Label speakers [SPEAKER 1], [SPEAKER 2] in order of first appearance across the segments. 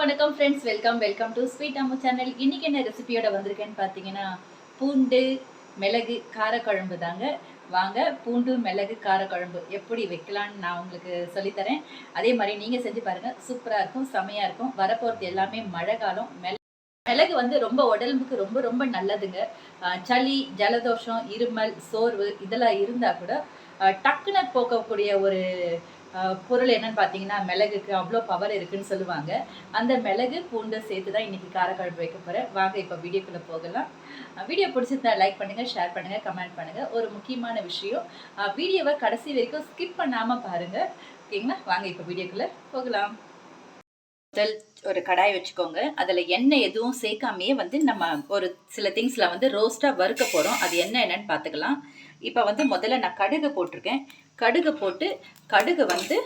[SPEAKER 1] வணக்கம் friends, welcome to sweet Ammu channel. இன்னைக்கு என்ன ரெசிபியோட வந்திருக்கேன்னு பார்த்தீங்கன்னா, பூண்டு மிளகு காரக்குழம்பு தாங்க. வாங்க பூண்டு மிளகு காரக்குழம்பு எப்படி வைக்கலான்னு நான் உங்களுக்கு சொல்லித்தரேன். அதே மாதிரி நீங்கள் செஞ்சு பாருங்கள், சூப்பராக இருக்கும், செமையாக இருக்கும். வரப்போகிறது எல்லாமே மழை காலம். மிளகு வந்து ரொம்ப உடம்புக்கு ரொம்ப ரொம்ப நல்லதுங்க. சளி, ஜலதோஷம், இருமல், சோர்வு இதெல்லாம் இருந்தால் கூட டக்குன்னு போக்கக்கூடிய ஒரு பொருள் என்னன்னு பார்த்தீங்கன்னா, மிளகுக்கு அவ்வளோ பவர் இருக்குன்னு சொல்லுவாங்க. அந்த மிளகு பூண்டு சேர்த்து தான் இன்றைக்கி காரக்குழம்பு வைக்க போகிறேன். வாங்க இப்போ வீடியோக்குள்ளே போகலாம். வீடியோ பிடிச்சிருந்தா லைக் பண்ணுங்கள், ஷேர் பண்ணுங்கள், கமெண்ட் பண்ணுங்கள். ஒரு முக்கியமான விஷயம், வீடியோவை கடைசி வரைக்கும் ஸ்கிப் பண்ணாமல் பாருங்கள். ஓகேங்களா? வாங்க இப்போ வீடியோக்குள்ளே போகலாம். முதல் ஒரு கடாய் வச்சுக்கோங்க. அதில் எண்ணெய் எதுவும் சேர்க்காமையே வந்து நம்ம ஒரு சில திங்ஸில் வந்து ரோஸ்ட்டாக வறுக்க போகிறோம். அது என்னன்னு பார்த்துக்கலாம். இப்போ வந்து முதல்ல நான் கடுகு போட்டிருக்கேன். கடுகு போட்டு கடுகு வந்து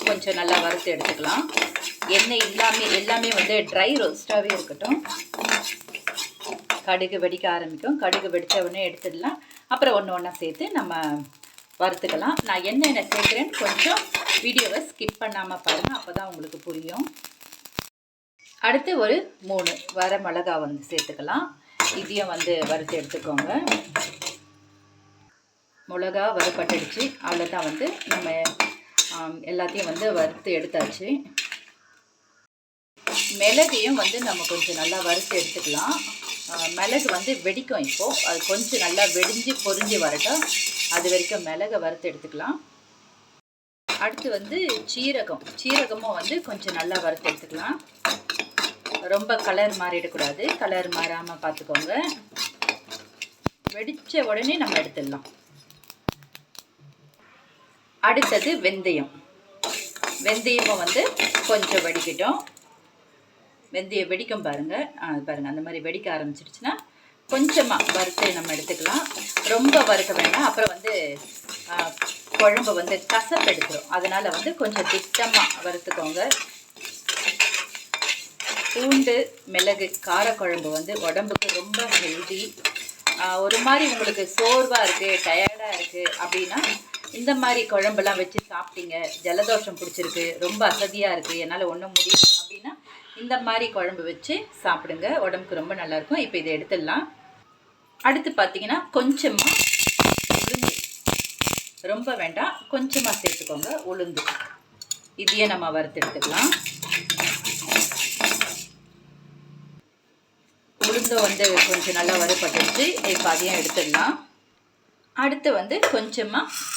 [SPEAKER 1] கொஞ்சம் நல்லா வறுத்து எடுத்துக்கலாம். எண்ணெய் எல்லாமே வந்து ட்ரை ரோஸ்ட்டாகவே இருக்கட்டும். கடுகு வெடிக்க ஆரம்பிக்கும். கடுகு வெடித்த உடனே எடுத்துடலாம். அப்புறம் ஒன்று ஒன்றா சேர்த்து நம்ம வறுத்துக்கலாம். நான் என்னென்ன சேர்க்குறேன்னு கொஞ்சம் வீடியோவை ஸ்கிப் பண்ணாமல் பாருங்கள், அப்போ தான் உங்களுக்கு புரியும். அடுத்து ஒரு 3 வர மிளகா வந்து சேர்த்துக்கலாம். இதையும் வந்து வறுத்து எடுத்துக்கோங்க. மிளகா வறுப்பட்டுடுச்சு. அவ்வளோதான், வந்து நம்ம எல்லாத்தையும் வந்து வறுத்து எடுத்தாச்சு. மிளகையும் வந்து நம்ம கொஞ்சம் நல்லா வறுத்து எடுத்துக்கலாம். மிளகு வந்து வெடிக்கும். இப்போது அது கொஞ்சம் நல்லா வெடிஞ்சு பொரிஞ்சு வரட்டும். அது வரைக்கும் மிளகை வறுத்து எடுத்துக்கலாம். அடுத்து வந்து சீரகமும் வந்து கொஞ்சம் நல்லா வறுத்து எடுத்துக்கலாம். ரொம்ப கலர் மாறிடக்கூடாது. கலர் மாறாமல் பார்த்துக்கோங்க. வெடித்த உடனே நம்ம எடுத்துடலாம். அடுத்தது வெந்தயமும் வந்து கொஞ்சம் வெடிக்கட்டும். வெந்தயம் வெடிக்கும் பாருங்கள். அந்த மாதிரி வெடிக்க ஆரம்பிச்சிடுச்சுன்னா கொஞ்சமாக வறுத்து நம்ம எடுத்துக்கலாம். ரொம்ப வறுக்க வேண்டாம், அப்புறம் வந்து குழம்பு வந்து கசப்பு எடுத்துரும். அதனால் வந்து கொஞ்சம் திட்டமாக வறுத்துக்கோங்க. பூண்டு மிளகு காரக்குழம்பு வந்து உடம்புக்கு ரொம்ப ஹெல்தி. ஒரு மாதிரி உங்களுக்கு சோர்வாக இருக்குது, டயர்டாக இருக்குது அப்படின்னா இந்த மாதிரி குழம்புலாம் வச்சு சாப்பிட்டீங்க, ஜலதோஷம் பிடிச்சிருக்கு, ரொம்ப அசதியாக இருக்குது, என்னால் ஒன்றும் முடியல அப்படின்னா இந்த மாதிரி குழம்பு வச்சு சாப்பிடுங்க. உடம்புக்கு ரொம்ப நல்லாயிருக்கும். இப்போ இதை எடுத்துடலாம். அடுத்து பார்த்தீங்கன்னா கொஞ்சமாக உளுந்து, ரொம்ப வேண்டாம், கொஞ்சமாக சேர்த்துக்கோங்க உளுந்து. இதையே நம்ம வறுத்து எடுத்துக்கலாம். உளுந்தும் வந்து கொஞ்சம் நல்லா வறுப்பட்டுச்சு. இப்போ அதையும் எடுத்துடலாம். அடுத்து வந்து கொஞ்சமாக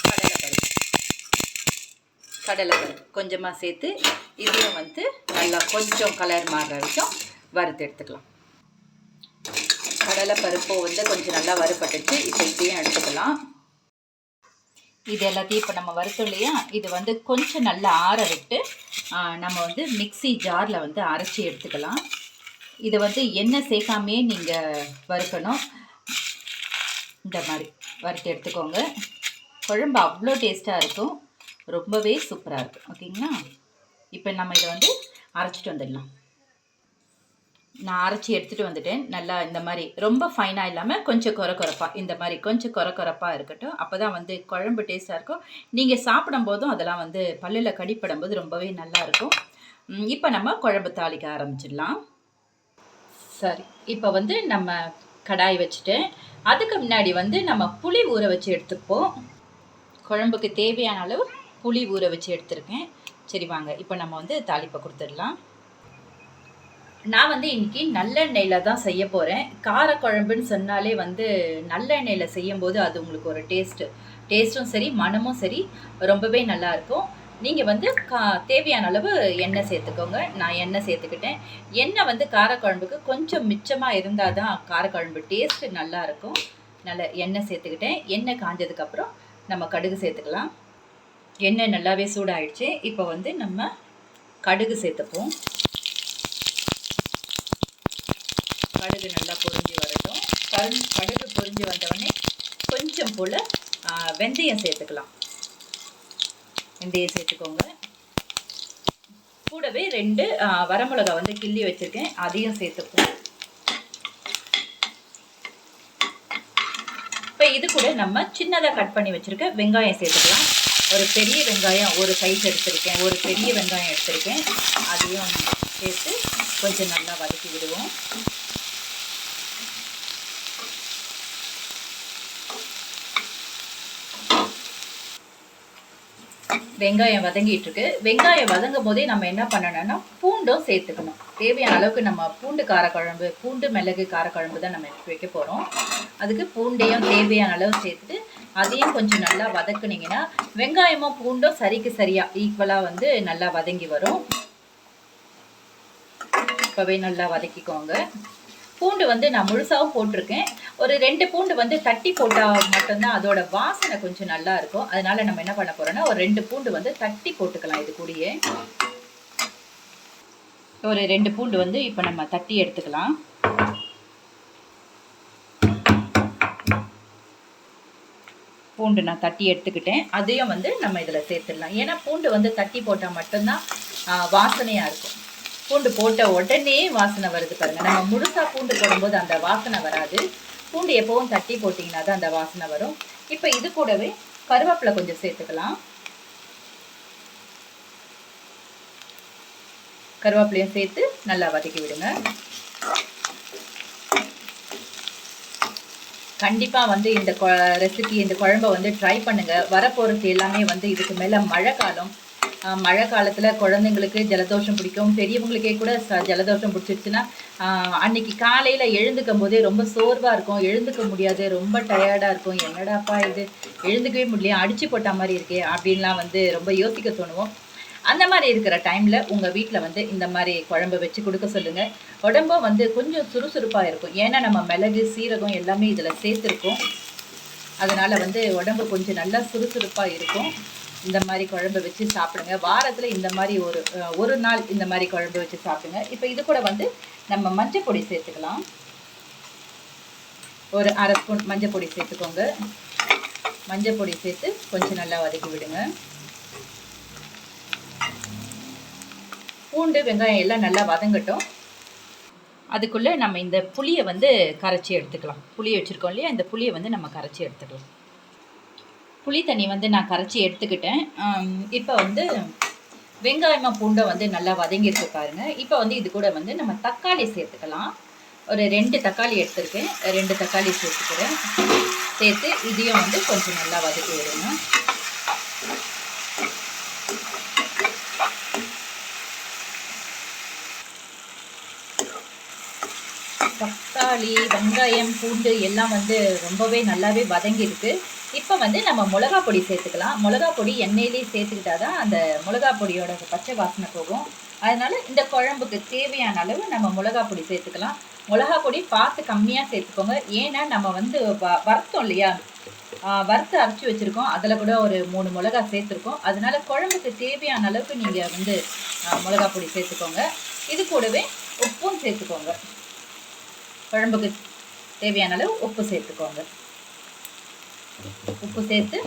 [SPEAKER 1] கடலைப்பருப்பு கொஞ்சமாக சேர்த்து இதையும் வந்து நல்லா கொஞ்சம் கலர் மாறுற வரைக்கும் வறுத்து எடுத்துக்கலாம். கடலைப்பருப்பும் வந்து கொஞ்சம் நல்லா வறுப்பட்டுச்சு. இப்போ இதையும் எடுத்துக்கலாம். இது எல்லாத்தையும் இப்போ நம்ம வறுத்தோம் இல்லையா, இது வந்து கொஞ்சம் நல்லா ஆற விட்டு நம்ம வந்து மிக்ஸி ஜாரில் வந்து அரைச்சி எடுத்துக்கலாம். இதை வந்து எண்ணெய் சேர்க்காமையே நீங்கள் வறுக்கணும். இந்த மாதிரி வறுத்து எடுத்துக்கோங்க. குழம்பு அவ்வளோ டேஸ்ட்டாக இருக்கும், ரொம்பவே சூப்பராக இருக்கும். ஓகேங்களா? இப்போ நம்ம இதை வந்து அரைச்சிட்டு வந்துடலாம். நான் அரைச்சி எடுத்துகிட்டு வந்துட்டேன். நல்லா இந்த மாதிரி ரொம்ப ஃபைனாக இல்லாமல் கொஞ்சம் கொரப்பாக, இந்த மாதிரி கொஞ்சம் கொரப்பாக இருக்கட்டும். அப்போ தான் வந்து குழம்பு டேஸ்ட்டாக இருக்கும். நீங்கள் சாப்பிடும் போதும் அதெல்லாம் வந்து பல்லில் கடிப்படும் போது ரொம்பவே நல்லாயிருக்கும். இப்போ நம்ம குழம்பு தாளிக்க ஆரம்பிச்சிடலாம். சரி, இப்போ வந்து நம்ம கடாய் வச்சுட்டேன். அதுக்கு முன்னாடி வந்து நம்ம புளி ஊற வச்சு எடுத்துப்போம். குழம்புக்கு தேவையான அளவு புளி ஊற வச்சு எடுத்துருக்கேன். சரி வாங்க இப்போ நம்ம வந்து தாளிப்பை கொடுத்துடலாம். நான் வந்து இன்றைக்கி நல்லெண்ணெயில் தான் செய்ய போகிறேன். காரக்குழம்புன்னு சொன்னாலே வந்து நல்லெண்ணெயில் செய்யும்போது அது உங்களுக்கு ஒரு டேஸ்ட்டும் சரி, மனமும் சரி, ரொம்பவே நல்லாயிருக்கும். நீங்கள் வந்து தேவையான அளவு எண்ணெய் சேர்த்துக்கோங்க. நான் எண்ணெய் சேர்த்துக்கிட்டேன். எண்ணெய் வந்து காரக்குழம்புக்கு கொஞ்சம் மிச்சமாக இருந்தால் தான் காரக்குழம்பு டேஸ்ட்டு நல்லாயிருக்கும். நல்ல எண்ணெய் சேர்த்துக்கிட்டேன். எண்ணெய் காஞ்சதுக்கப்புறம் நம்ம கடுகு சேர்த்துக்கலாம். எண்ணெய் நல்லாவே சூடாகிடுச்சு. இப்போ வந்து நம்ம கடுகு சேர்த்துப்போம். கடுகு நல்லா பொரிஞ்சு வரட்டும். கடுகு பொரிஞ்சு வந்தவுடனே கொஞ்சம் போல் வெந்தயம் சேர்த்துக்கலாம். வெந்தயம் சேர்த்துக்கோங்க. கூடவே 2 வரமிளகா வந்து கிள்ளி வச்சுருக்கேன், அதையும் சேர்த்துப்போம். இப்போ இது கூட நம்ம சின்னதாக கட் பண்ணி வச்சுருக்க வெங்காயம் சேர்த்துக்கலாம். ஒரு பெரிய வெங்காயம் ஒரு சைஸ் எடுத்திருக்கேன், ஒரு பெரிய வெங்காயம் எடுத்திருக்கேன். அதையும் சேர்த்து கொஞ்சம் நல்லா வதக்கி விடுவோம். வெங்காயம் வதங்கிட்டு இருக்கு. வெங்காயம் வதங்கும் போதே நம்ம என்ன பண்ணணும்னா பூண்டும் சேர்த்துக்கணும். தேவையான அளவுக்கு நம்ம பூண்டு காரக்குழம்பு, பூண்டு மிளகு காரக்குழம்பு தான் நம்ம வைக்க போகிறோம். அதுக்கு பூண்டையும் தேவையான அளவு சேர்த்துட்டு அதையும் கொஞ்சம் நல்லா வதக்குனீங்கன்னா வெங்காயமும் பூண்டும் சரிக்கு சரியாக ஈக்குவலாக வந்து நல்லா வதங்கி வரும். இப்போவே நல்லா வதக்கிக்கோங்க. பூண்டு வந்து நான் முழுசாகவும் போட்டிருக்கேன். ஒரு 2 பூண்டு வந்து தட்டி போட்டால் மட்டும்தான் அதோட வாசனை கொஞ்சம் நல்லா இருக்கும். அதனால நம்ம என்ன பண்ண போறோம்னா ஒரு 2 பூண்டு வந்து தட்டி போட்டுக்கலாம். இது கூடயே ஒரு 2 பூண்டு வந்து இப்போ நம்ம தட்டி எடுத்துக்கலாம். பூண்டு நான் தட்டி எடுத்துக்கிட்டேன். அதையும் வந்து நம்ம இதில் சேர்த்துடலாம். ஏன்னா பூண்டு வந்து தட்டி போட்டால் மட்டும்தான் வாசனையாக இருக்கும். பூண்டு போட்ட உடனே வாசனை வருது பாருங்கள். நம்ம முழுசாக பூண்டு போடும்போது அந்த வாசனை வராது. பூண்டு எப்பவும் தட்டி போட்டிங்கன்னா தான் அந்த வாசனை வரும். இப்போ இது கூடவே கருவேப்பிலை கொஞ்சம் சேர்த்துக்கலாம். கருவேப்பிலையும் சேர்த்து நல்லா வதக்கி விடுங்க. கண்டிப்பாக வந்து இந்த ரெசிபி, இந்த குழம்பை வந்து ட்ரை பண்ணுங்கள். வரப்போகிறது எல்லாமே வந்து இதுக்கு மேலே மழை காலம். மழை காலத்தில் குழந்தைங்களுக்கு ஜலதோஷம் பிடிக்கும். பெரியவங்களுக்கே கூட ஜலதோஷம் பிடிச்சிருச்சுன்னா அன்னைக்கு காலையில் எழுந்துக்கும் போதே ரொம்ப சோர்வாக இருக்கும். எழுந்துக்க முடியாது, ரொம்ப டயர்டாக இருக்கும். என்னடாப்பா இது எழுந்துக்கவே முடியல, அடிச்சு போட்ட மாதிரி இருக்கே அப்படின்லாம் வந்து ரொம்ப யோசிக்க தோணுவோம். அந்த மாதிரி இருக்கிற டைமில் உங்கள் வீட்டில் வந்து இந்த மாதிரி குழம்பு வச்சு கொடுக்க சொல்லுங்கள். உடம்பும் வந்து கொஞ்சம் சுறுசுறுப்பாக இருக்கும். ஏன்னா நம்ம மிளகு சீரகம் எல்லாமே இதில் சேர்த்துருக்கோம். அதனால் வந்து உடம்பு கொஞ்சம் நல்லா சுறுசுறுப்பாக இருக்கும். இந்த மாதிரி குழம்பு வச்சு சாப்பிடுங்க. வாரத்தில் இந்த மாதிரி ஒரு நாள் இந்த மாதிரி குழம்பு வச்சு சாப்பிடுங்க. இப்போ இது கூட வந்து நம்ம மஞ்சள் பொடி சேர்த்துக்கலாம். ஒரு 1/2 ஸ்பூன் மஞ்சள் பொடி சேர்த்துக்கோங்க. மஞ்சள் பொடி சேர்த்து கொஞ்சம் நல்லா வதக்கி விடுங்க. பூண்டு வெங்காயம் எல்லாம் நல்லா வதங்கட்டும். அதுக்குள்ளே நம்ம இந்த புளியை வந்து கரைச்சி எடுத்துக்கலாம். புளியை வச்சுருக்கோம் இல்லையா, இந்த புளியை வந்து நம்ம கரைச்சி எடுத்துக்கலாம். புளி தண்ணி வந்து நான் கரைச்சி எடுத்துக்கிட்டேன். இப்போ வந்து வெங்காயமாக பூண்டை வந்து நல்லா வதங்கியிருக்கு பாருங்கள். இப்போ வந்து இது கூட வந்து நம்ம தக்காளி சேர்த்துக்கலாம். ஒரு 2 தக்காளி எடுத்துருக்கேன். 2 தக்காளி சேர்த்துக்கிறேன். சேர்த்து இதையும் வந்து கொஞ்சம் நல்லா வதக்கி விடுங்க. தக்காளி, வெங்காயம், பூண்டு எல்லாம் வந்து ரொம்பவே நல்லாவே வதங்கியிருக்கு. இப்போ வந்து நம்ம மிளகா பொடி சேர்த்துக்கலாம். மிளகா பொடி எண்ணெயிலே சேர்த்துக்கிட்டா தான் அந்த மிளகா பொடியோட பச்சை வாசனை போகும். அதனால் இந்த குழம்புக்கு தேவையான அளவு நம்ம மிளகா பொடி சேர்த்துக்கலாம். மிளகா பொடி பார்த்து கம்மியாக சேர்த்துக்கோங்க. ஏன்னா நம்ம வந்து வறுத்தோம் இல்லையா, வறுத்து அரைச்சி வச்சுருக்கோம். அதில் கூட ஒரு 3 மிளகா சேர்த்துருக்கோம். அதனால் குழம்புக்கு தேவையான அளவுக்கு நீங்கள் வந்து மிளகா பொடி சேர்த்துக்கோங்க. இது கூடவே உப்பும் சேர்த்துக்கோங்க. குழம்புக்கு தேவையான அளவு உப்பு சேர்த்துக்கோங்க. உப்பு சேர்த்து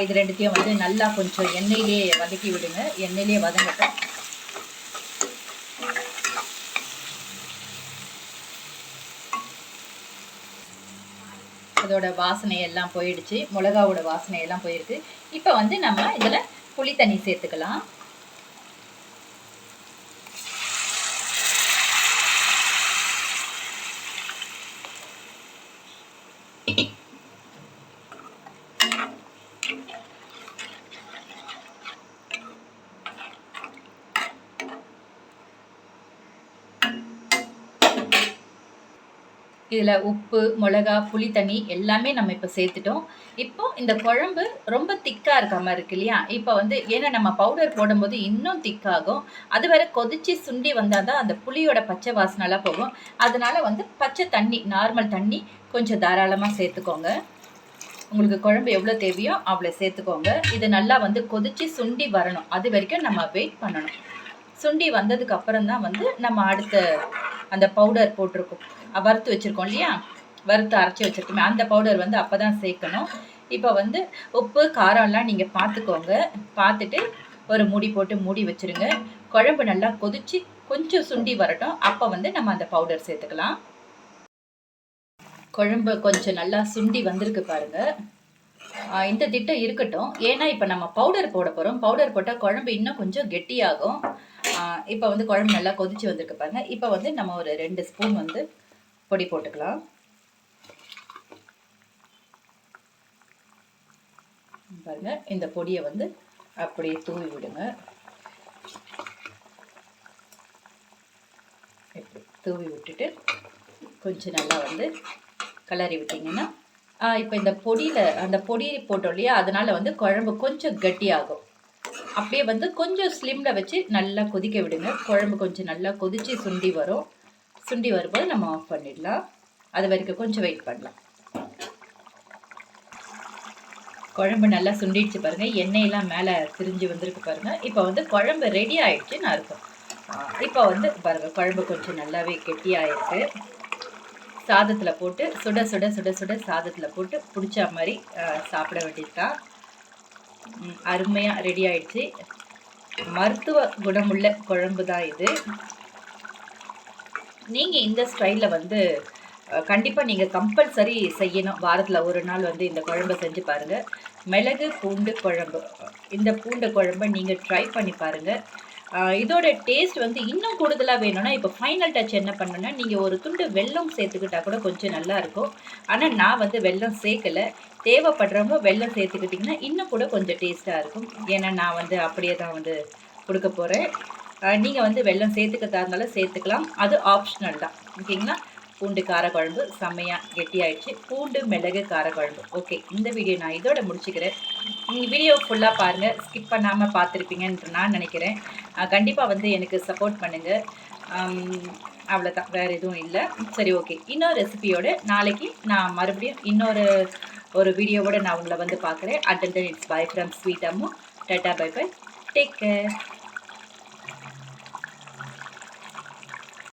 [SPEAKER 1] இது ரெண்டுத்தையும் வந்து நல்லா கொஞ்சம் எண்ணெயிலே வதக்கி விடுங்க. எண்ணெயிலே வதங்கட்டும். அதோட வாசனையெல்லாம் போயிடுச்சு. மிளகாவோட வாசனையெல்லாம் போயிருக்கு. இப்போ வந்து நம்ம இதில் புளி தண்ணி சேர்த்துக்கலாம். இதில் உப்பு, மிளகா, புளி தண்ணி எல்லாமே நம்ம இப்போ சேர்த்துட்டோம். இப்போ இந்த குழம்பு ரொம்ப திக்காக இருக்க மாதிரி இருக்கு இல்லையா, இப்போ வந்து ஏன்னா நம்ம பவுடர் போடும்போது இன்னும் திக்காகும். அது வரை கொதிச்சு சுண்டி வந்தால் தான் அந்த புளியோட பச்சை வாசனைலாம் போகும். அதனால வந்து பச்சை தண்ணி, நார்மல் தண்ணி கொஞ்சம் தாராளமாக சேர்த்துக்கோங்க. உங்களுக்கு குழம்பு எவ்வளோ தேவையோ அவ்வளோ சேர்த்துக்கோங்க. இது நல்லா வந்து கொதிச்சு சுண்டி வரணும். அது வரைக்கும் நம்ம வெயிட் பண்ணணும். சுண்டி வந்ததுக்கு அப்புறம் தான் வந்து நம்ம அடுத்த அந்த பவுடர் போட்டிருக்கோம், வறுத்து வச்சுருக்கோம் இல்லையா, வறுத்து அரைச்சி வச்சுருக்கோமே அந்த பவுடர் வந்து அப்போ தான் சேர்க்கணும். இப்போ வந்து உப்பு காரம்லாம் நீங்கள் பார்த்துக்கோங்க. பார்த்துட்டு ஒரு மூடி போட்டு மூடி வச்சுருங்க. குழம்பு நல்லா கொதிச்சு கொஞ்சம் சுண்டி வரட்டும். அப்போ வந்து நம்ம அந்த பவுடர் சேர்த்துக்கலாம். குழம்பு கொஞ்சம் நல்லா சுண்டி வந்திருக்கு பாருங்கள். இந்த திட்டம் இருக்கட்டும். ஏன்னா இப்போ நம்ம பவுடர் போட போகிறோம். பவுடர் போட்டால் குழம்பு இன்னும் கொஞ்சம் கெட்டியாகும். இப்போ வந்து குழம்பு நல்லா கொதிச்சு வந்திருக்கு பாருங்க. இப்போ வந்து நம்ம ஒரு 2 ஸ்பூன் வந்து பொடி போட்டுக்கலாம். பாருங்க, இந்த பொடியை வந்து அப்படியே தூவி விடுங்க. இப்படி தூவி விட்டுட்டு கொஞ்சம் நல்லா வந்து கிளறி விட்டிங்கன்னா இப்போ இந்த பொடியில் அந்த பொடி போட்டோம் இல்லையா, அதனால வந்து குழம்பு கொஞ்சம் கட்டியாகும். அப்படியே வந்து கொஞ்சம் ஸ்லிம்மில் வச்சு நல்லா கொதிக்க விடுங்க. குழம்பு கொஞ்சம் நல்லா கொதித்து சுண்டி வரும். சுண்டி வரும்போது நம்ம ஆஃப் பண்ணிடலாம். அது வரைக்கும் கொஞ்சம் வெயிட் பண்ணலாம். குழம்பு நல்லா சுண்டிடுச்சு பாருங்கள். எண்ணெயெல்லாம் மேலே திரிஞ்சு வந்திருக்கு பாருங்கள். இப்போ வந்து குழம்பு ரெடி ஆகிடுச்சுன்னு அர்த்தம். இப்போ வந்து பாருங்கள், குழம்பு கொஞ்சம் நல்லாவே கெட்டியாகிருக்கு. சாதத்தில் போட்டு சுட சுட சுட சுட சாதத்தில் போட்டு பிடிச்ச மாதிரி சாப்பிட வேண்டியது தான். அருமையாக ரெடி ஆயிடுச்சு. மருத்துவ குணமுள்ள குழம்பு தான் இது. நீங்கள் இந்த ஸ்டைலில் வந்து கண்டிப்பாக நீங்கள் கம்பல்சரி செய்யணும். வாரத்தில் ஒரு நாள் வந்து இந்த குழம்பை செஞ்சு பாருங்கள். மிளகு பூண்டு குழம்பு, இந்த பூண்டு குழம்பை நீங்கள் ட்ரை பண்ணி பாருங்கள். இதோட டேஸ்ட் வந்து இன்னும் கூடுதலாக வேணும்னா இப்போ ஃபைனல் டச் என்ன பண்ணணுன்னா, நீங்கள் ஒரு துண்டு வெல்லம் சேர்த்துக்கிட்டா கூட கொஞ்சம் நல்லாயிருக்கும். ஆனால் நான் வந்து வெல்லம் சேர்க்கலை. தேவைப்படுறவங்க வெல்லம் சேர்த்துக்கிட்டிங்கன்னா இன்னும் கூட கொஞ்சம் டேஸ்ட்டாக இருக்கும். ஏன்னா நான் வந்து அப்படியே தான் வந்து கொடுக்க போகிறேன். நீங்கள் வந்து வெல்லம் சேர்த்துக்கிறதா இருந்தாலும் சேர்த்துக்கலாம். அது ஆப்ஷனல் தான். ஓகேங்களா? பூண்டு காரக்குழம்பு செம்மையாக கெட்டியாயிடுச்சு. பூண்டு மிளகு காரக்குழம்பு. ஓகே, இந்த வீடியோ நான் இதோட முடிச்சுக்கிறேன். நீங்கள் வீடியோ ஃபுல்லாக பாருங்கள், ஸ்கிப் பண்ணாமல் பார்த்துருப்பீங்கன்னு நான் நினைக்கிறேன். கண்டிப்பாக வந்து எனக்கு சப்போர்ட் பண்ணுங்கள். அவ்வளோதான், வேறு எதுவும் இல்லை. சரி, ஓகே. இன்னொரு ரெசிபியோடு நாளைக்கு நான் மறுபடியும் ஒரு வீடியோவோடு நான் உங்களை வந்து பார்க்குறேன். அட்டல் then it's bye from sweet Ammu. Tata, bye bye, take care.